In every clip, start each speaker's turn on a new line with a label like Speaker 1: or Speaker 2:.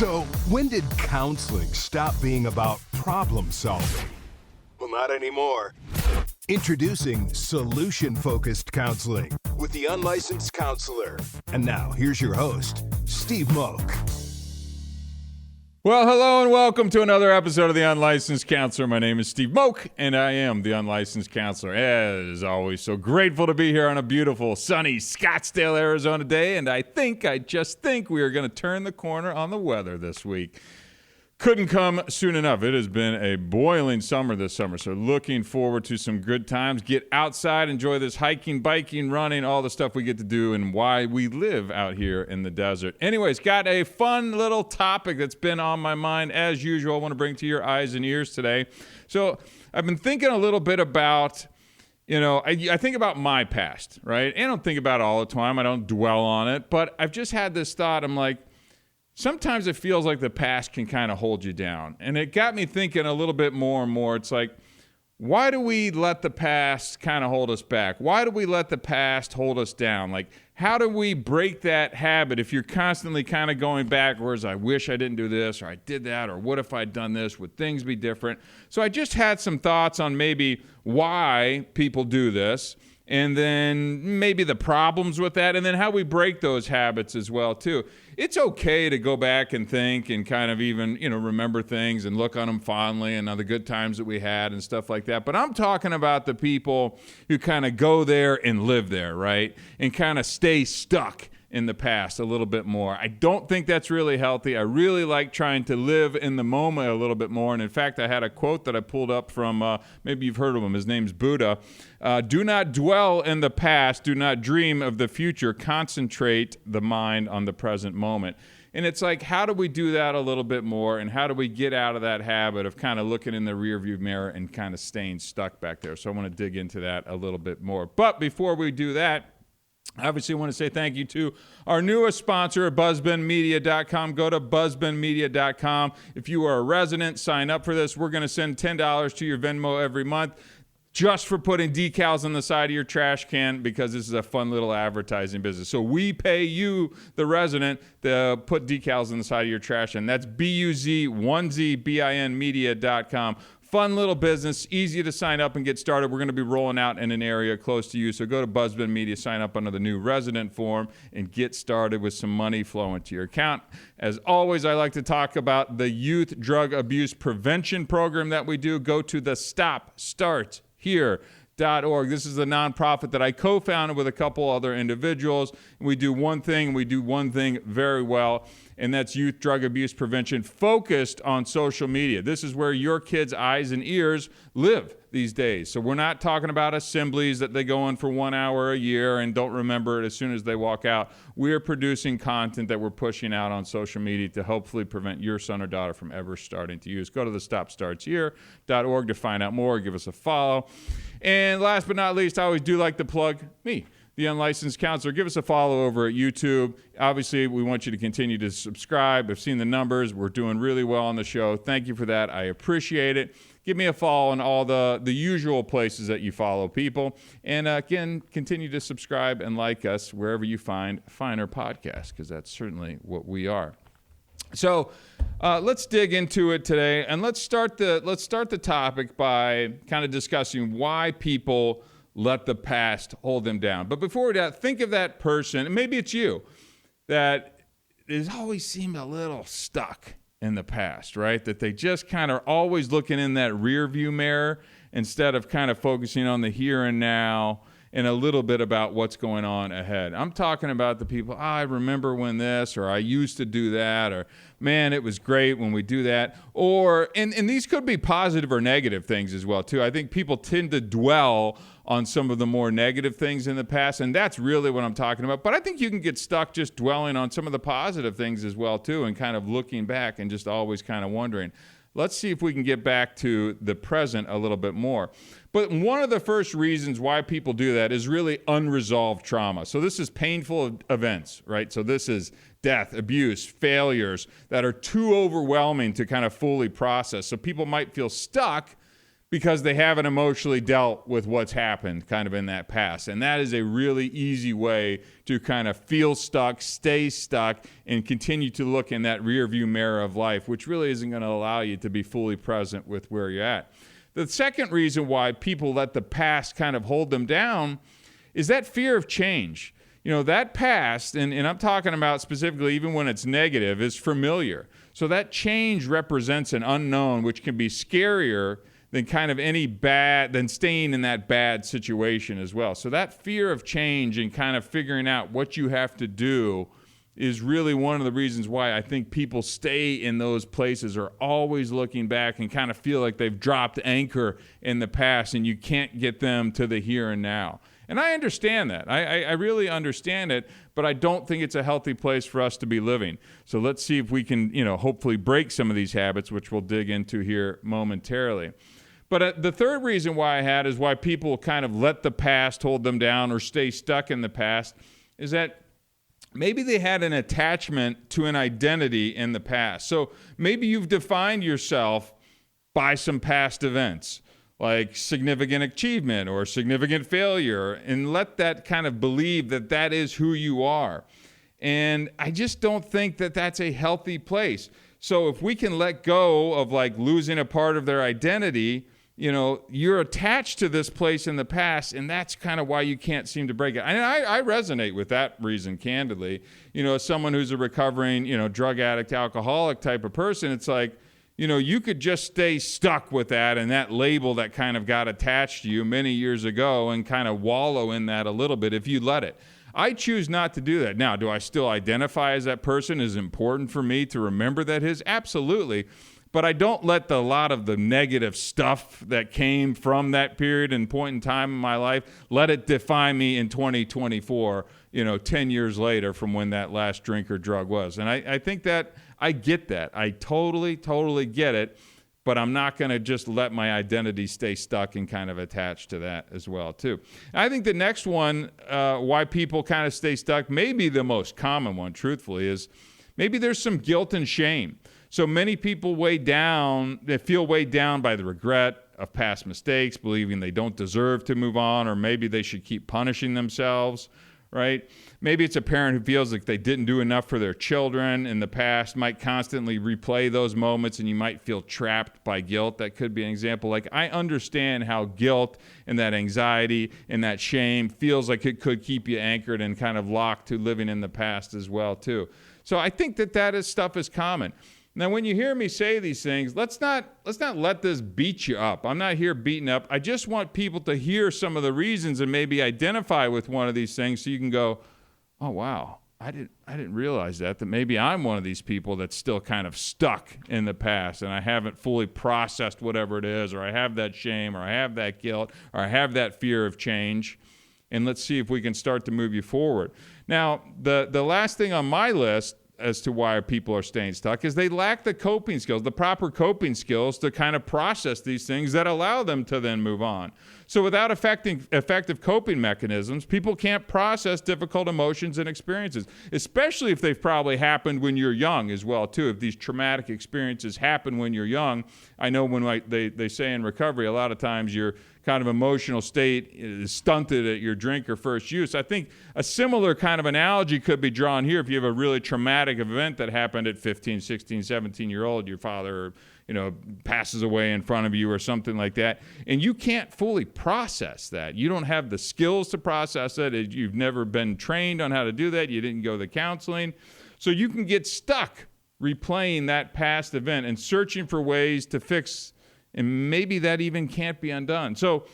Speaker 1: So, when did counseling stop being about problem solving? Well, not anymore. Introducing solution-focused counseling with the unlicensed counselor. And now, here's your host, Steve Moak.
Speaker 2: Well, hello and welcome to another episode of The Unlicensed Counselor. My name is Steve Moak, and I am the Unlicensed Counselor. As always, so grateful to be here on a beautiful, sunny Scottsdale, Arizona day, and I just think we are going to turn the corner on the weather this week. Couldn't come soon enough. It has been a boiling summer this summer, so looking forward to some good times. Get outside, enjoy this hiking, biking, running, all the stuff we get to do and why we live out here in the desert. Anyways, got a fun little topic that's been on my mind as usual. I want to bring to your eyes and ears today. So I've been thinking a little bit about, I think about my past, right? And I don't think about it all the time. I don't dwell on it, but I've just had this thought. I'm like, sometimes it feels like the past can kind of hold you down. And it got me thinking a little bit more and more. It's like, why do we let the past kind of hold us back? Why do we let the past hold us down? Like, how do we break that habit if you're constantly kind of going backwards? I wish I didn't do this, or I did that, or what if I'd done this? Would things be different? So I just had some thoughts on maybe why people do this, and then maybe the problems with that, and then how we break those habits as well, too. It's okay to go back and think and kind of even, remember things and look on them fondly and on the good times that we had and stuff like that. But I'm talking about the people who kind of go there and live there, right? And kind of stay stuck in the past a little bit more. I don't think that's really healthy. I really like trying to live in the moment a little bit more. And in fact, I had a quote that I pulled up from, maybe you've heard of him. His name's Buddha. Do not dwell in the past. Do not dream of the future. Concentrate the mind on the present moment. And it's like, how do we do that a little bit more? And how do we get out of that habit of kind of looking in the rearview mirror and kind of staying stuck back there? So I want to dig into that a little bit more. But before we do that, obviously, I want to say thank you to our newest sponsor, BuzzBenMedia.com. Go to BuzzBenMedia.com. If you are a resident, sign up for this. We're going to send $10 to your Venmo every month just for putting decals on the side of your trash can, because this is a fun little advertising business. So we pay you, the resident, to put decals on the side of your trash can. That's BUZ1ZBIN Media.com. Fun little business, easy to sign up and get started. We're going to be rolling out in an area close to you. So go to BuzzBen Media, sign up under the new resident form, and get started with some money flowing to your account. As always, I like to talk about the Youth Drug Abuse Prevention Program that we do. Go to the StopStartHere.org. This is a nonprofit that I co-founded with a couple other individuals. We do one thing very well, and that's youth drug abuse prevention focused on social media. This is where your kids' eyes and ears live these days. So we're not talking about assemblies that they go in for 1 hour a year and don't remember it as soon as they walk out. We're producing content that we're pushing out on social media to hopefully prevent your son or daughter from ever starting to use. Go to the StopStartsHere.org to find out more. Give us a follow. And last but not least, I always do like to plug me, the Unlicensed Counselor. Give us a follow over at YouTube. Obviously, we want you to continue to subscribe. I've seen the numbers. We're doing really well on the show. Thank you for that. I appreciate it. Give me a follow on all the usual places that you follow people. And again, continue to subscribe and like us wherever you find finer podcasts, because that's certainly what we are. So let's dig into it today, and let's start the topic by kind of discussing why people let the past hold them down. But before we do that, think of that person, and maybe it's you, that has always seemed a little stuck in the past, right? That they just kind of always looking in that rear view mirror instead of kind of focusing on the here and now and a little bit about what's going on ahead. I'm talking about the people, I remember when this, or I used to do that, or man, it was great when we do that. Or, and these could be positive or negative things as well, too. I think people tend to dwell on some of the more negative things in the past, and that's really what I'm talking about. But I think you can get stuck just dwelling on some of the positive things as well, too, and kind of looking back and just always kind of wondering. Let's see if we can get back to the present a little bit more. But one of the first reasons why people do that is really unresolved trauma. So this is painful events, right? So this is death, abuse, failures that are too overwhelming to kind of fully process. So people might feel stuck because they haven't emotionally dealt with what's happened kind of in that past. And that is a really easy way to kind of feel stuck, stay stuck, and continue to look in that rearview mirror of life, which really isn't going to allow you to be fully present with where you're at. The second reason why people let the past kind of hold them down is that fear of change. You know, that past, and I'm talking about specifically even when it's negative, is familiar. So that change represents an unknown, which can be scarier than kind of than staying in that bad situation as well. So that fear of change and kind of figuring out what you have to do is really one of the reasons why I think people stay in those places, are always looking back and kind of feel like they've dropped anchor in the past and you can't get them to the here and now. And I understand that. I really understand it, but I don't think it's a healthy place for us to be living. So let's see if we can, hopefully break some of these habits, which we'll dig into here momentarily. But the third reason why I had is why people kind of let the past hold them down or stay stuck in the past is that maybe they had an attachment to an identity in the past. So maybe you've defined yourself by some past events, like significant achievement or significant failure, and let that kind of believe that that is who you are. And I just don't think that that's a healthy place. So if we can let go of like losing a part of their identity, you're attached to this place in the past, and that's kind of why you can't seem to break it. And I resonate with that reason, candidly. As someone who's a recovering, drug addict, alcoholic type of person, it's like, you could just stay stuck with that and that label that kind of got attached to you many years ago and kind of wallow in that a little bit if you let it. I choose not to do that. Now, do I still identify as that person? Is it important for me to remember that is? Absolutely. But I don't let a lot of the negative stuff that came from that period and point in time in my life, let it define me in 2024, 10 years later from when that last drink or drug was. And I think that I get that. I totally get it. But I'm not going to just let my identity stay stuck and kind of attached to that as well, too. I think the next one, why people kind of stay stuck, maybe the most common one, truthfully, is maybe there's some guilt and shame. So many people they feel weighed down by the regret of past mistakes, believing they don't deserve to move on, or maybe they should keep punishing themselves, right? Maybe it's a parent who feels like they didn't do enough for their children in the past, might constantly replay those moments, and you might feel trapped by guilt. That could be an example. Like, I understand how guilt and that anxiety and that shame feels like it could keep you anchored and kind of locked to living in the past as well, too. So I think that stuff is common. Now, when you hear me say these things, let's not let this beat you up. I'm not here beating up. I just want people to hear some of the reasons and maybe identify with one of these things so you can go, oh, wow, I didn't realize that maybe I'm one of these people that's still kind of stuck in the past and I haven't fully processed whatever it is, or I have that shame, or I have that guilt, or I have that fear of change. And let's see if we can start to move you forward. Now, the last thing on my list as to why people are staying stuck is they lack the coping skills, the proper coping skills to kind of process these things that allow them to then move on. So without effective coping mechanisms, people can't process difficult emotions and experiences, especially if they've probably happened when you're young as well, too. If these traumatic experiences happen when you're young, I know when they say in recovery, a lot of times your kind of emotional state is stunted at your drink or first use. I think a similar kind of analogy could be drawn here if you have a really traumatic event that happened at 15, 16, 17-year-old, your father, passes away in front of you or something like that, and you can't fully process that. You don't have the skills to process it. You've never been trained on how to do that. You didn't go to counseling. So you can get stuck replaying that past event and searching for ways to fix, and maybe that even can't be undone. So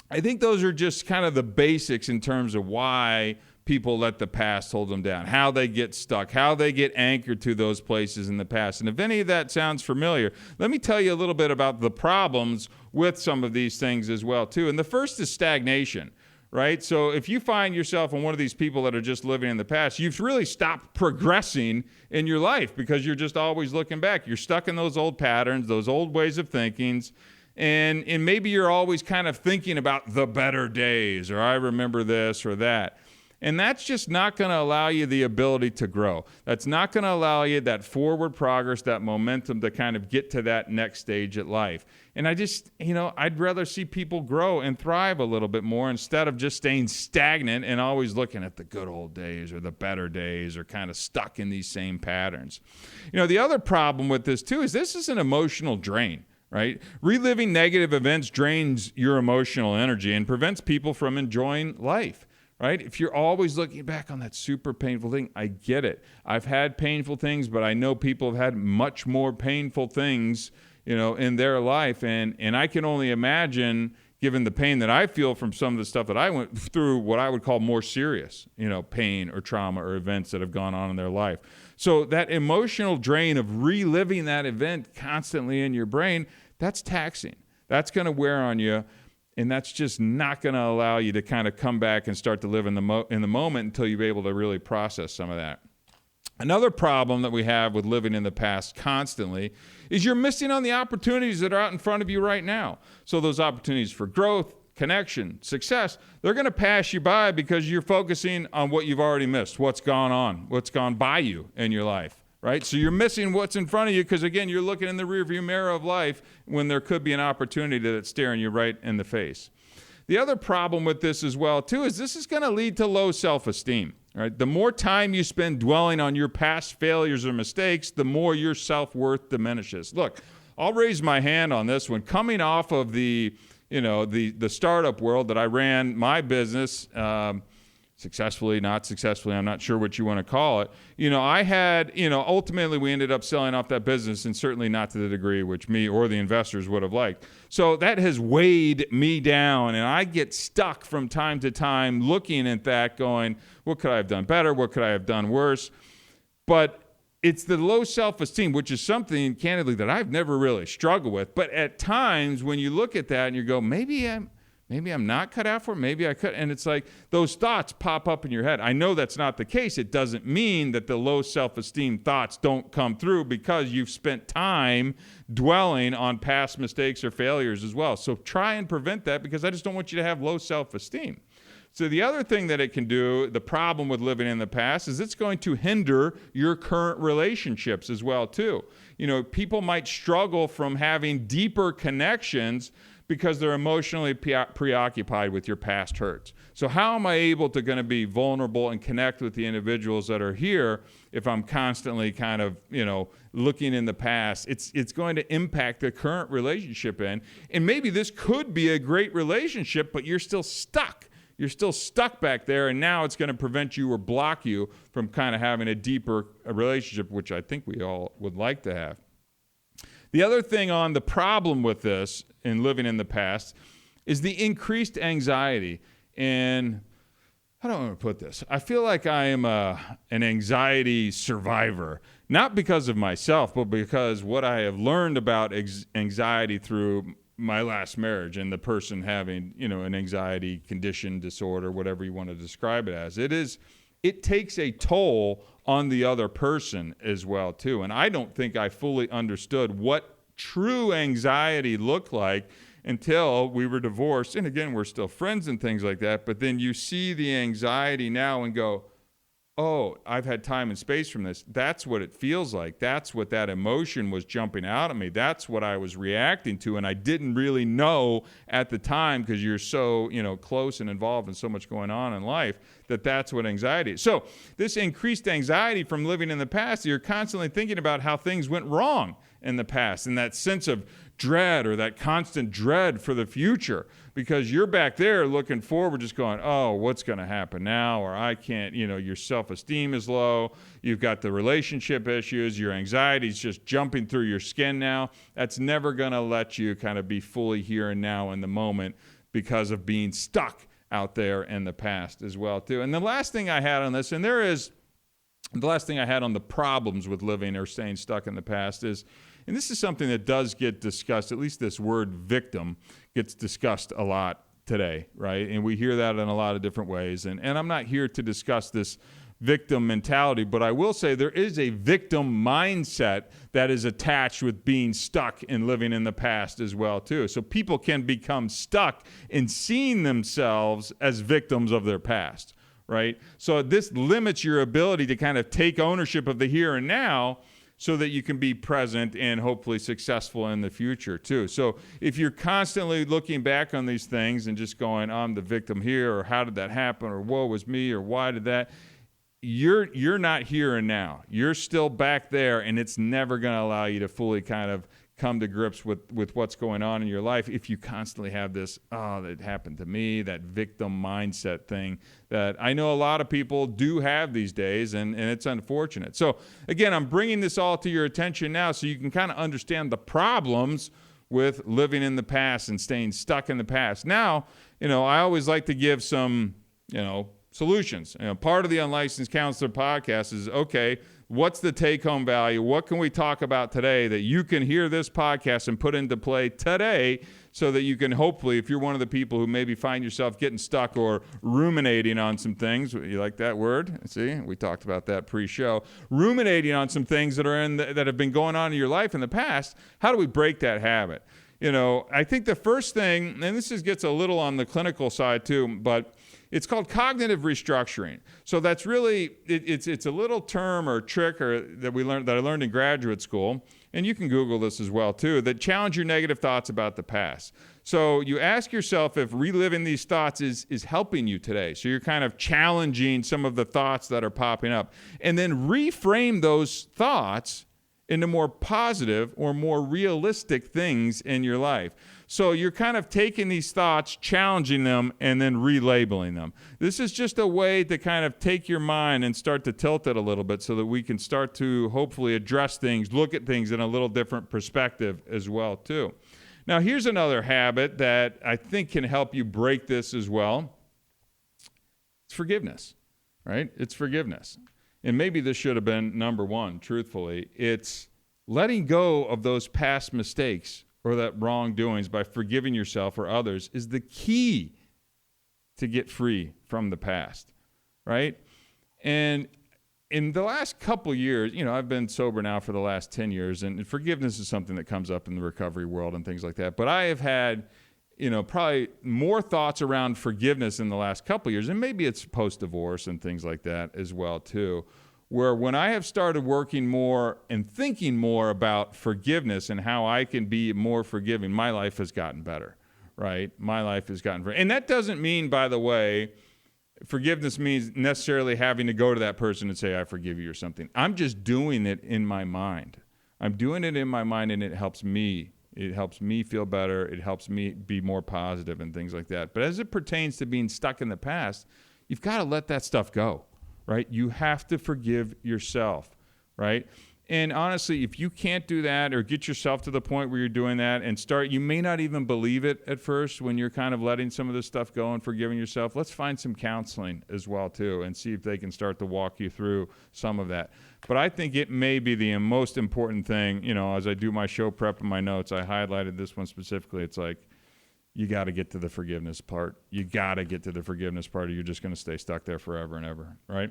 Speaker 2: I think those are just kind of the basics in terms of why people let the past hold them down, how they get stuck, how they get anchored to those places in the past. And if any of that sounds familiar, let me tell you a little bit about the problems with some of these things as well, too. And the first is stagnation, right? So if you find yourself in one of these people that are just living in the past, you've really stopped progressing in your life because you're just always looking back. You're stuck in those old patterns, those old ways of thinking, and maybe you're always kind of thinking about the better days, or I remember this or that. And that's just not going to allow you the ability to grow. That's not going to allow you that forward progress, that momentum to kind of get to that next stage at life. And I just, I'd rather see people grow and thrive a little bit more instead of just staying stagnant and always looking at the good old days or the better days or kind of stuck in these same patterns. The other problem with this too is this is an emotional drain. Right? Reliving negative events drains your emotional energy and prevents people from enjoying life. Right? If you're always looking back on that super painful thing, I get it. I've had painful things, but I know people have had much more painful things, in their life. And I can only imagine, given the pain that I feel from some of the stuff that I went through, what I would call more serious, pain or trauma or events that have gone on in their life. So that emotional drain of reliving that event constantly in your brain, that's taxing. That's going to wear on you. And that's just not going to allow you to kind of come back and start to live in the moment until you're able to really process some of that. Another problem that we have with living in the past constantly is you're missing on the opportunities that are out in front of you right now. So those opportunities for growth, connection, success, they're going to pass you by because you're focusing on what you've already missed, what's gone on, what's gone by you in your life. Right? So you're missing what's in front of you because, again, you're looking in the rearview mirror of life when there could be an opportunity that's staring you right in the face. The other problem with this as well, too, is this is going to lead to low self-esteem. Right? The more time you spend dwelling on your past failures or mistakes, the more your self-worth diminishes. Look, I'll raise my hand on this one. Coming off of the startup world that I ran my business successfully, not successfully, I'm not sure what you want to call it. I had, ultimately we ended up selling off that business, and certainly not to the degree which me or the investors would have liked. So that has weighed me down, and I get stuck from time to time looking at that going, what could I have done better? What could I have done worse? But it's the low self-esteem, which is something, candidly, that I've never really struggled with. But at times when you look at that and you go, maybe I'm not cut out for it. Maybe I could. And it's like those thoughts pop up in your head. I know that's not the case. It doesn't mean that the low self-esteem thoughts don't come through because you've spent time dwelling on past mistakes or failures as well. So try and prevent that, because I just don't want you to have low self-esteem. So the other thing that it can do, the problem with living in the past, is it's going to hinder your current relationships as well too. People might struggle from having deeper connections because they're emotionally preoccupied with your past hurts. So how am I able to going to be vulnerable and connect with the individuals that are here if I'm constantly kind of, looking in the past? It's going to impact the current relationship and maybe this could be a great relationship, but you're still stuck. You're still stuck back there, and now it's going to prevent you or block you from kind of having a deeper relationship, which I think we all would like to have. The other thing on the problem with this in living in the past is the increased anxiety. And how do I want to put this? I feel like I am an anxiety survivor, not because of myself, but because what I have learned about anxiety through my last marriage and the person having, an anxiety condition, disorder, whatever you want to describe it as. It takes a toll on the other person as well, too. And I don't think I fully understood what true anxiety looked like until we were divorced. And again, we're still friends and things like that. But then you see the anxiety now and go, oh, I've had time and space from this. That's what it feels like. That's what that emotion was jumping out at me. That's what I was reacting to. And I didn't really know at the time, because you're so, close and involved in so much going on in life, that's what anxiety is. So this increased anxiety from living in the past, you're constantly thinking about how things went wrong in the past, and that sense of dread, or that constant dread for the future, because you're back there looking forward, just going, oh, what's going to happen now? Or I can't, your self-esteem is low. You've got the relationship issues. Your anxiety is just jumping through your skin now. That's never going to let you kind of be fully here and now in the moment, because of being stuck out there in the past as well, too. And the last thing I had on this, and the last thing I had on the problems with living or staying stuck in the past is, and this is something that does get discussed, at least this word victim gets discussed a lot today, right? And we hear that in a lot of different ways. And I'm not here to discuss this victim mentality, but I will say there is a victim mindset that is attached with being stuck and living in the past as well, too. So people can become stuck in seeing themselves as victims of their past, right? So this limits your ability to kind of take ownership of the here and now so that you can be present and hopefully successful in the future too. So if you're constantly looking back on these things and just going, I'm the victim here, or how did that happen, or woe was me, or why did that, you're not here and now. You're still back there, and it's never going to allow you to fully kind of come to grips with what's going on in your life if you constantly have this, oh, that happened to me, that victim mindset thing that I know a lot of people do have these days, and it's unfortunate. So, again, I'm bringing this all to your attention now so you can kind of understand the problems with living in the past and staying stuck in the past. Now, I always like to give some, solutions. Part of the Unlicensed Counselor podcast is, okay, what's the take-home value? What can we talk about today that you can hear this podcast and put into play today so that you can hopefully, if you're one of the people who maybe find yourself getting stuck or ruminating on some things, you like that word? See, we talked about that pre-show. Ruminating on some things that are that have been going on in your life in the past, how do we break that habit? I think the first thing, and this gets a little on the clinical side too, but it's called cognitive restructuring. So that's really, it's a little term or trick that I learned in graduate school, and you can Google this as well too, that challenge your negative thoughts about the past. So you ask yourself if reliving these thoughts is helping you today. So you're kind of challenging some of the thoughts that are popping up, and then reframe those thoughts into more positive or more realistic things in your life. So you're kind of taking these thoughts, challenging them, and then relabeling them. This is just a way to kind of take your mind and start to tilt it a little bit so that we can start to hopefully address things, look at things in a little different perspective as well too. Now here's another habit that I think can help you break this as well. It's forgiveness, right? It's forgiveness. And maybe this should have been number one, truthfully. It's letting go of those past mistakes or that wrongdoings by forgiving yourself or others is the key to get free from the past, right? And in the last couple years, I've been sober now for the last 10 years, and forgiveness is something that comes up in the recovery world and things like that. But I have had, probably more thoughts around forgiveness in the last couple years, and maybe it's post-divorce and things like that as well too, where when I have started working more and thinking more about forgiveness and how I can be more forgiving, my life has gotten better, right? My life has gotten better. And that doesn't mean, by the way, forgiveness means necessarily having to go to that person and say, I forgive you or something. I'm just doing it in my mind. I'm doing it in my mind, and it helps me. It helps me feel better. It helps me be more positive and things like that. But as it pertains to being stuck in the past, you've got to let that stuff go. Right? You have to forgive yourself, right? And honestly, if you can't do that or get yourself to the point where you're doing that and you may not even believe it at first when you're kind of letting some of this stuff go and forgiving yourself, let's find some counseling as well too and see if they can start to walk you through some of that. But I think it may be the most important thing, as I do my show prep and my notes, I highlighted this one specifically. It's like, you got to get to the forgiveness part. You got to get to the forgiveness part, or you're just going to stay stuck there forever and ever, right?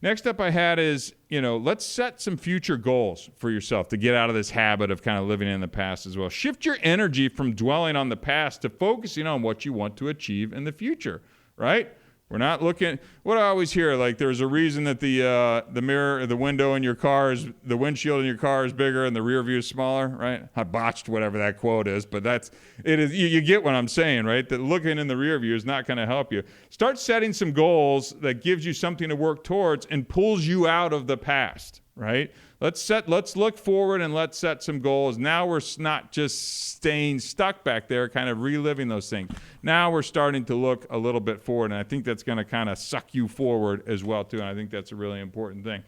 Speaker 2: Next up I had is, let's set some future goals for yourself to get out of this habit of kind of living in the past as well. Shift your energy from dwelling on the past to focusing on what you want to achieve in the future, right? We're not looking, what I always hear, like there's a reason that the mirror, the window in your car is, the windshield in your car is bigger and the rear view is smaller, right? I botched whatever that quote is, but it is, you get what I'm saying, right? That looking in the rear view is not going to help you. Start setting some goals that gives you something to work towards and pulls you out of the past, right? Let's look forward and let's set some goals. Now we're not just staying stuck back there, kind of reliving those things. Now we're starting to look a little bit forward, and I think that's going to kind of suck you forward as well, too, and I think that's a really important thing.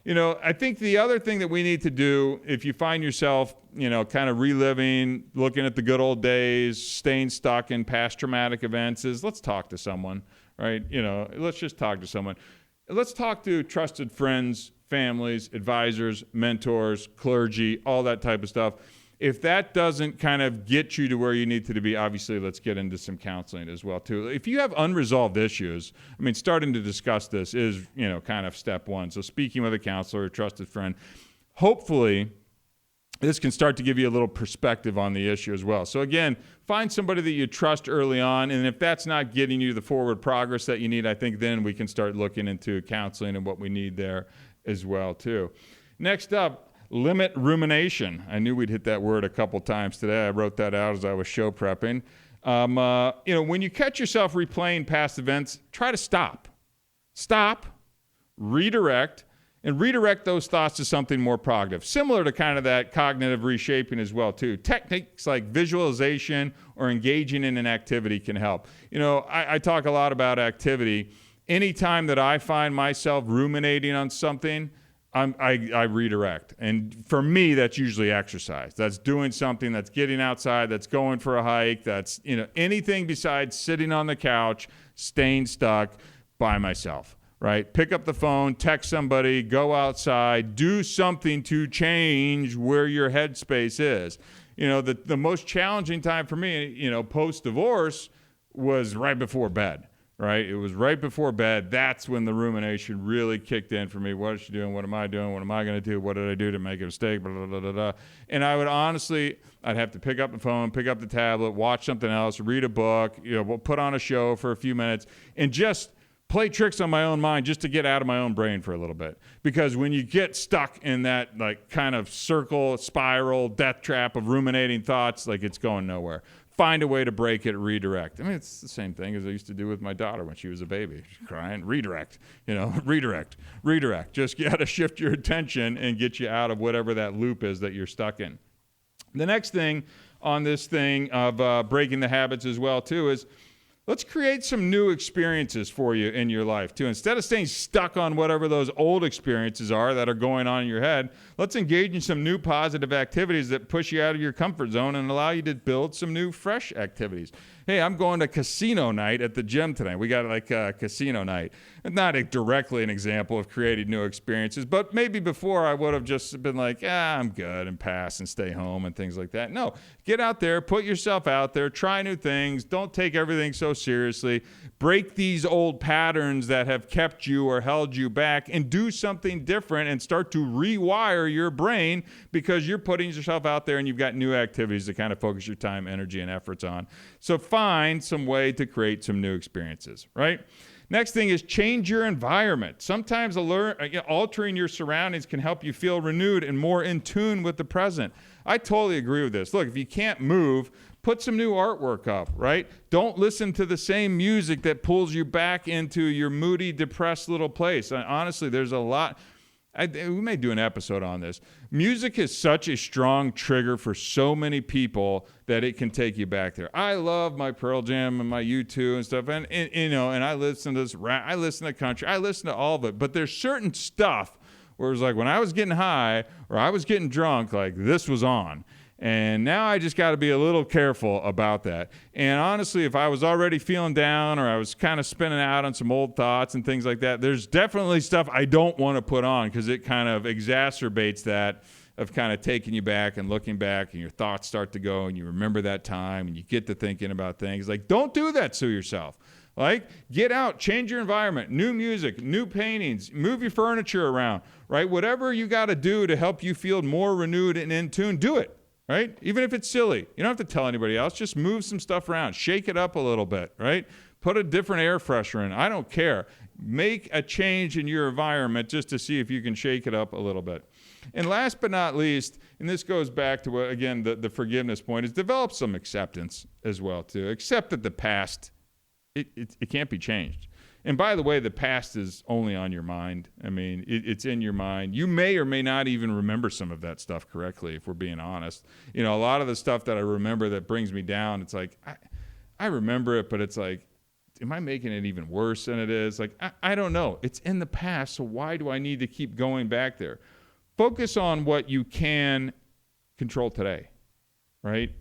Speaker 2: I think the other thing that we need to do, if you find yourself, kind of reliving, looking at the good old days, staying stuck in past traumatic events, is let's talk to someone, right? Let's just talk to someone. Let's talk to trusted friends, families, advisors, mentors, clergy, all that type of stuff. If that doesn't kind of get you to where you need to be, obviously let's get into some counseling as well too. If you have unresolved issues, starting to discuss this is, kind of step one. So speaking with a counselor, a trusted friend, hopefully this can start to give you a little perspective on the issue as well. So again, find somebody that you trust early on, and if that's not getting you the forward progress that you need, I think then we can start looking into counseling and what we need there as well too. Next up, limit rumination. I knew we'd hit that word a couple times today. I wrote that out as I was show prepping. When you catch yourself replaying past events, try to stop. Stop, redirect, and redirect those thoughts to something more positive, similar to kind of that cognitive reshaping as well, too. Techniques like visualization or engaging in an activity can help. I talk a lot about activity. Anytime that I find myself ruminating on something, I redirect. And for me, that's usually exercise. That's doing something, that's getting outside, that's going for a hike, that's anything besides sitting on the couch, staying stuck by myself. Right? Pick up the phone, text somebody, go outside, do something to change where your headspace is. The most challenging time for me, post-divorce was right before bed, right? It was right before bed. That's when the rumination really kicked in for me. What is she doing? What am I doing? What am I going to do? What did I do to make a mistake? Blah, blah, blah, blah, blah. And I would honestly, I'd have to pick up the phone, pick up the tablet, watch something else, read a book, we'll put on a show for a few minutes and just play tricks on my own mind just to get out of my own brain for a little bit. Because when you get stuck in that kind of circle, spiral, death trap of ruminating thoughts, it's going nowhere. Find a way to break it, redirect. I mean, it's the same thing as I used to do with my daughter when she was a baby. She's crying, redirect, redirect. Just got to shift your attention and get you out of whatever that loop is that you're stuck in. The next thing on this thing of breaking the habits as well, too, is let's create some new experiences for you in your life, too. Instead of staying stuck on whatever those old experiences are that are going on in your head, let's engage in some new positive activities that push you out of your comfort zone and allow you to build some new, fresh activities. Hey, I'm going to casino night at the gym tonight. We got a casino night. Not directly an example of creating new experiences, but maybe before I would have just been like, I'm good and pass and stay home and things like that. No, get out there, put yourself out there, try new things. Don't take everything so seriously. Break these old patterns that have kept you or held you back and do something different and start to rewire your brain because you're putting yourself out there and you've got new activities to kind of focus your time, energy, and efforts on. So find some way to create some new experiences, right? Next thing is change your environment. Sometimes altering your surroundings can help you feel renewed and more in tune with the present. I totally agree with this. Look, if you can't move, put some new artwork up, right? Don't listen to the same music that pulls you back into your moody, depressed little place. Honestly, there's a lot. We may do an episode on this. Music is such a strong trigger for so many people that it can take you back there. I love my Pearl Jam and my U2 and stuff, and I listen to this rap, I listen to country, I listen to all of it. But there's certain stuff where it's like when I was getting high or I was getting drunk, this was on. And now I just got to be a little careful about that. And honestly, if I was already feeling down or I was kind of spinning out on some old thoughts and things like that, there's definitely stuff I don't want to put on because it kind of exacerbates that of kind of taking you back and looking back and your thoughts start to go and you remember that time and you get to thinking about things. Don't do that to yourself. Get out, change your environment, new music, new paintings, move your furniture around, right? Whatever you got to do to help you feel more renewed and in tune, do it. Right? Even if it's silly. You don't have to tell anybody else. Just move some stuff around. Shake it up a little bit, right? Put a different air freshener in. I don't care. Make a change in your environment just to see if you can shake it up a little bit. And last but not least, and this goes back to, again, the forgiveness point, is develop some acceptance as well, too. Accept that the past, it can't be changed. And by the way, the past is only on your mind. I mean, it's in your mind. You may or may not even remember some of that stuff correctly, if we're being honest. A lot of the stuff that I remember that brings me down, it's like, I remember it, but it's like, am I making it even worse than it is? I don't know. It's in the past, so why do I need to keep going back there? Focus on what you can control today, right?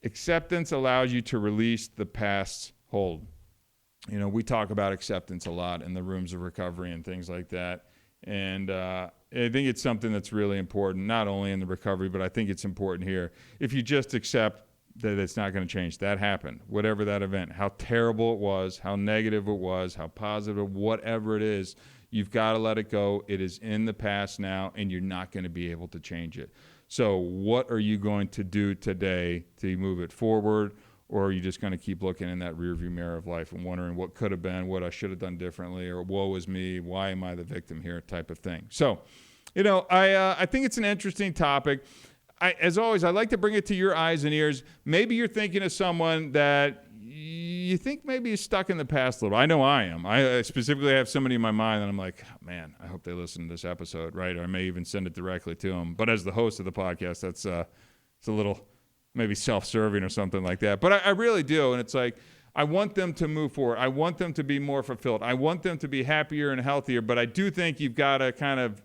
Speaker 2: Acceptance allows you to release the past's hold. We talk about acceptance a lot in the rooms of recovery and things like that. And I think it's something that's really important, not only in the recovery, but I think it's important here. If you just accept that it's not going to change, that happened, whatever that event, how terrible it was, how negative it was, how positive, whatever it is, You've got to let it go. It is in the past now, and you're not going to be able to change it. So what are you going to do today to move it forward? Or are you just going to keep looking in that rearview mirror of life and wondering what could have been, what I should have done differently, or woe is me, why am I the victim here type of thing? So, I think it's an interesting topic. As always, I like to bring it to your eyes and ears. Maybe you're thinking of someone that you think maybe is stuck in the past a little. I know I am. I specifically have somebody in my mind that I'm like, man, I hope they listen to this episode, right? Or I may even send it directly to them. But as the host of the podcast, that's it's a little maybe self-serving or something like that. But I really do. And it's like, I want them to move forward. I want them to be more fulfilled. I want them to be happier and healthier. But I do think you've got to kind of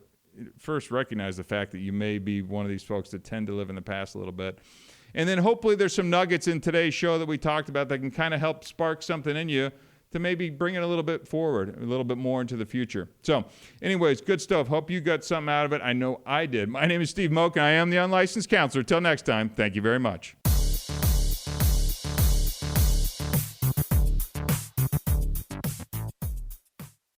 Speaker 2: first recognize the fact that you may be one of these folks that tend to live in the past a little bit. And then hopefully there's some nuggets in today's show that we talked about that can kind of help spark something in you to maybe bring it a little bit forward, a little bit more into the future. So anyways, good stuff. Hope you got something out of it. I know I did. My name is Steve Moak, and I am the Unlicensed Counselor. Till next time, thank you very much.